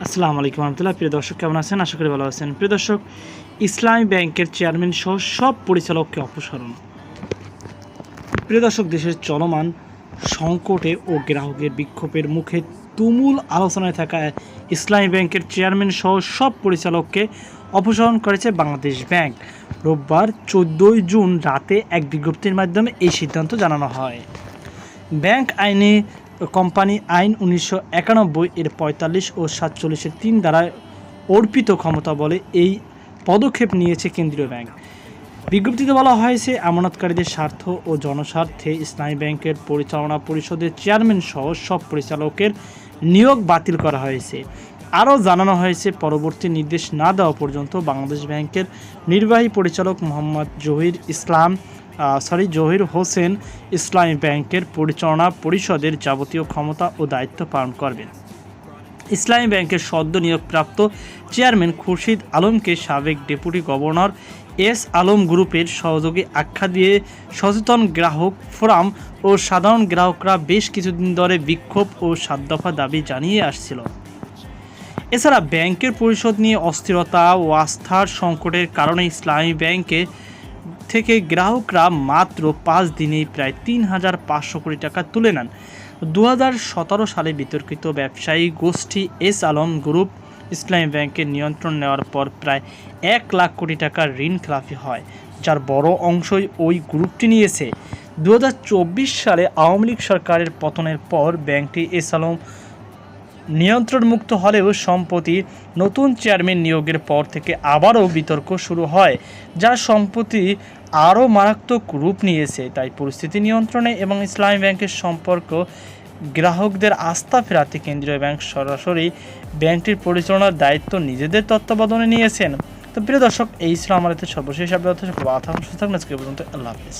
আসসালামু আলাইকুম রহমতুল্লাহ। প্রিয় দর্শক, কেমন আছেন? আশা করি ভালো আছেন। প্রিয় দর্শক, ইসলামী ব্যাংকের চেয়ারম্যান সহ সব পরিচালককে অপসারণ। প্রিয় দর্শক, দেশের চলমান সংকটে ও গ্রাহকের বিক্ষোভের মুখে তুমুল আলোচনায় থাকা ইসলামী ব্যাংকের চেয়ারম্যান সহ সব পরিচালককে অপসারণ করেছে বাংলাদেশ ব্যাংক। রোববার 14 জুন রাতে এক বিজ্ঞপ্তির মাধ্যমে এই সিদ্ধান্ত জানানো হয়। ব্যাংক আইনে কোম্পানি আইন 1991 এর 45 ও 47-এর 3 ধারায় অর্পিত ক্ষমতা বলে এই পদক্ষেপ নিয়েছে কেন্দ্রীয় ব্যাংক। বিজ্ঞপ্তিতে বলা হয়েছে, আমানতকারীদের স্বার্থ ও জনস্বার্থে ইসলামী ব্যাংকের পরিচালনা পরিষদের চেয়ারম্যান সহ সব পরিচালকের নিয়োগ বাতিল করা হয়েছে। আরও জানানো হয়েছে, পরবর্তী নির্দেশ না দেওয়া পর্যন্ত বাংলাদেশ ব্যাংকের নির্বাহী পরিচালক মোহাম্মদ জহির হোসেন ইসলামী ব্যাংকের পরিচালনা পরিষদের যাবতীয় ক্ষমতা ও দায়িত্ব পালন করবেন। ইসলামী ব্যাংকের সদ্য নিয়োগপ্রাপ্ত চেয়ারম্যান খুরশিদ আলমকে সাবেক ডেপুটি গভর্নর এস আলম গ্রুপের সহযোগী আখ্যা দিয়ে সচেতন গ্রাহক ফোরাম ও সাধারণ গ্রাহকরা বেশ কিছুদিন ধরে বিক্ষোভ ও 7 দফা দাবি জানিয়ে আসছিল। এছাড়া ব্যাংকের পরিষদ নিয়ে অস্থিরতা ও আস্থার সংকটের কারণে ইসলামী ব্যাংকে থেকে গ্রাহকরা মাত্র 5 দিনেই প্রায় 3,500 কোটি টাকা তুলে নেন। 2017 সালে বিতর্কিত ব্যবসায়ী গোষ্ঠী এস আলম গ্রুপ ইসলামী ব্যাংকের নিয়ন্ত্রণ নেওয়ার পর প্রায় 1 লাখ কোটি টাকার ঋণ খেলাপি হয়, যার বড় অংশই ওই গ্রুপটি নিয়েছে। 2024 সালে আওয়ামী লীগ সরকারের পতনের পর ব্যাংকটি এস আলম নিয়ন্ত্রণমুক্ত হলেও সম্প্রতি নতুন চেয়ারম্যান নিয়োগের পর থেকে আবারও বিতর্ক শুরু হয়, যা সম্প্রতি আরও মারাত্মক রূপ নিয়েছে। তাই পরিস্থিতি নিয়ন্ত্রণে এবং ইসলামী ব্যাংকের সম্পর্ক গ্রাহকদের আস্থা ফেরাতে কেন্দ্রীয় ব্যাংক সরাসরি ব্যাংকটির পরিচালনার দায়িত্ব নিজেদের তত্ত্বাবধানে নিয়েছেন। তো প্রিয় দর্শক, এই ছিল আমাদের সর্বশেষ আপডেট। আল্লাহ হাফেজ।